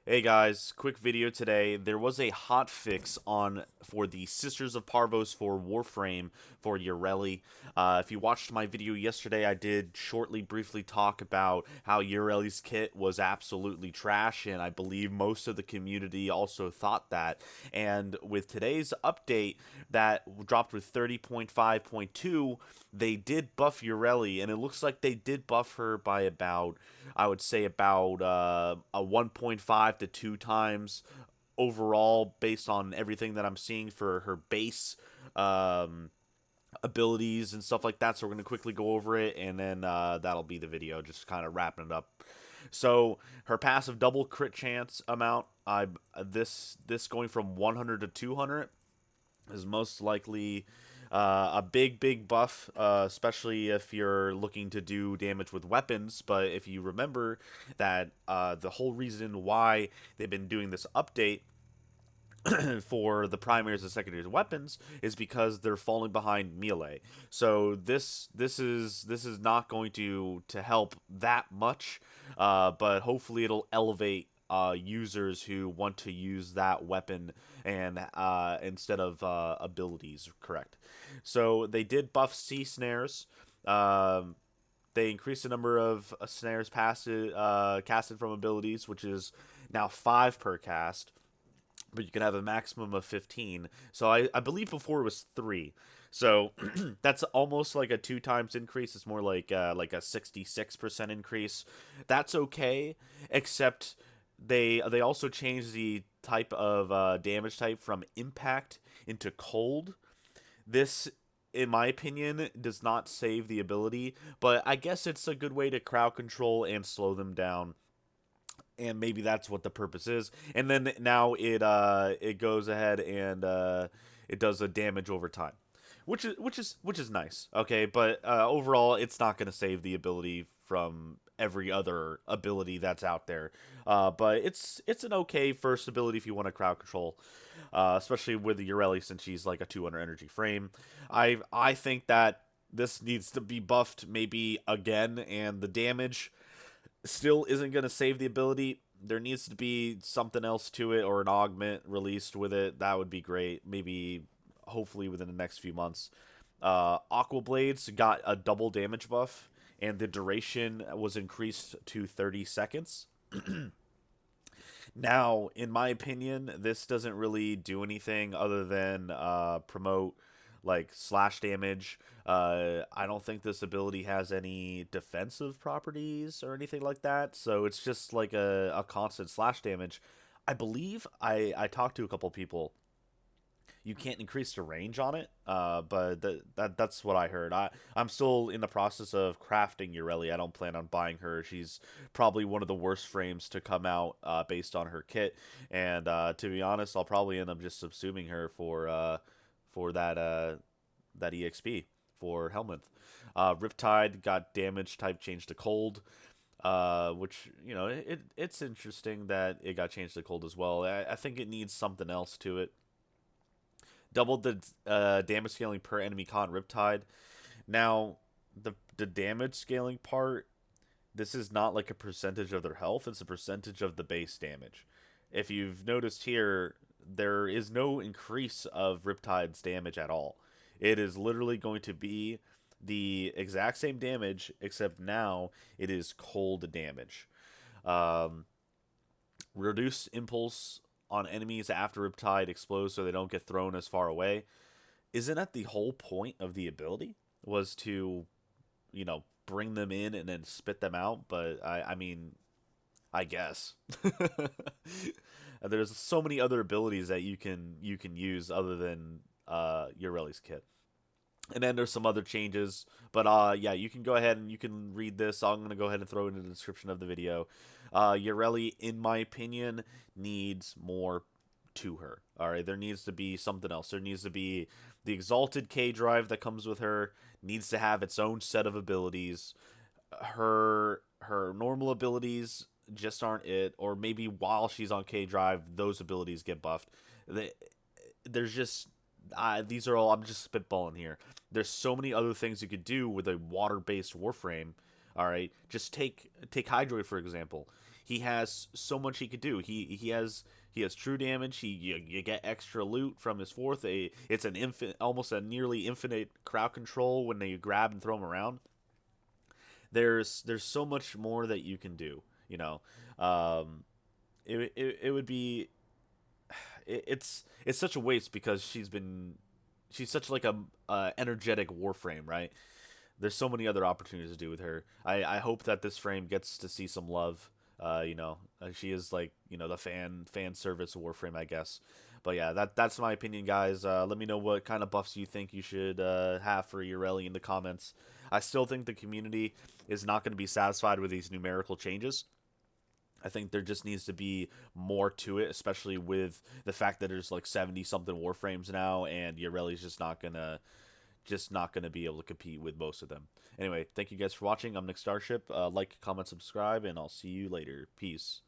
Hey guys, quick video today. There was a hot fix for the Sisters of Parvos for Warframe for Yareli. If you watched my video yesterday, I did briefly talk about how Yareli's kit was absolutely trash, and I believe most of the community also thought that. And with today's update that dropped with 30.5.2, they did buff Yareli, and it looks like they did buff her by about, I would say, about a 1.5 to 2 times overall, based on everything that I'm seeing for her base um, abilities and stuff like that. So we're going to quickly go over it, and then that'll be the video, just kind of wrapping it up. So her passive double crit chance amount, this going from 100 to 200 is most likely a big buff, especially if you're looking to do damage with weapons. But if you remember that the whole reason why they've been doing this update for the primaries and secondaries weapons is because they're falling behind melee. So this is not going to help that much, but hopefully it'll elevate users who want to use that weapon and instead of abilities. Correct. So they did buff C snares. They increased the number of snares casted from abilities, which is now 5 per cast, but you can have a maximum of 15. So I believe before it was 3. So that's almost like a 2 times increase. It's more like a 66% increase. That's okay, except they also changed the type of damage type from impact into cold. This, in my opinion, does not save the ability, but I guess it's a good way to crowd control and slow them down, and maybe that's what the purpose is. And then now it goes ahead and it does a damage over time, which is nice. Okay, but overall, it's not going to save the ability from every other ability that's out there. But it's an okay first ability if you want to crowd control, especially with the Yareli, since she's like a 200 energy frame. I think that this needs to be buffed maybe again, and the damage still isn't going to save the ability. There needs to be something else to it, or an augment released with it. That would be great. Maybe, hopefully, within the next few months. Aqua Blades got a double damage buff, and the duration was increased to 30 seconds. Now, in my opinion, this doesn't really do anything other than promote like slash damage. I don't think this ability has any defensive properties or anything like that, so it's just like a constant slash damage. I believe I talked to a couple people. You can't increase the range on it, but that's what I heard. I'm still in the process of crafting Yareli. I don't plan on buying her. She's probably one of the worst frames to come out based on her kit, and to be honest, I'll probably end up just subsuming her for that EXP for Helminth. Riptide got damage type changed to cold, which, it's interesting that it got changed to cold as well. I think it needs something else to it. Doubled the damage scaling per enemy con Riptide. Now, the damage scaling part, this is not like a percentage of their health, it's a percentage of the base damage. If you've noticed here, there is no increase of Riptide's damage at all. It is literally going to be the exact same damage, except now it is cold damage. Um, Reduce impulse on enemies after Riptide explodes so they don't get thrown as far away. Isn't that the whole point of the ability? Was to, bring them in and then spit them out? But I mean, I guess. There's so many other abilities that you can use other than Yareli's kit. And then there's some other changes, but yeah, you can go ahead and you can read this. I'm gonna go ahead and throw it in the description of the video. Yareli, in my opinion, needs more to her. All right, there needs to be something else. There needs to be the exalted K drive that comes with her. Needs to have its own set of abilities. Her normal abilities just aren't it, or maybe while she's on K drive, those abilities get buffed. They, there's just these are all, I'm just spitballing here. There's so many other things you could do with a water-based Warframe. All right, just take Hydroid for example. he has so much he could do. He has true damage. You get extra loot from his fourth. It's an infinite, almost a nearly infinite crowd control when they grab and throw him around. There's so much more that you can do. You know, um, it would be it's such a waste because she's such like a energetic Warframe, right? There's so many other opportunities to do with her. I hope that this frame gets to see some love. She is like the fan service Warframe, I guess. But yeah, that's my opinion, guys. Let me know what kind of buffs you think you should have for Yareli in the comments. I still think the community is not going to be satisfied with these numerical changes. I think there just needs to be more to it, especially with the fact that there's like 70 something Warframes now, and Yareli's just not gonna be able to compete with most of them. Anyway, thank you guys for watching. I'm Nick Starship. Like, comment, subscribe, and I'll see you later. Peace.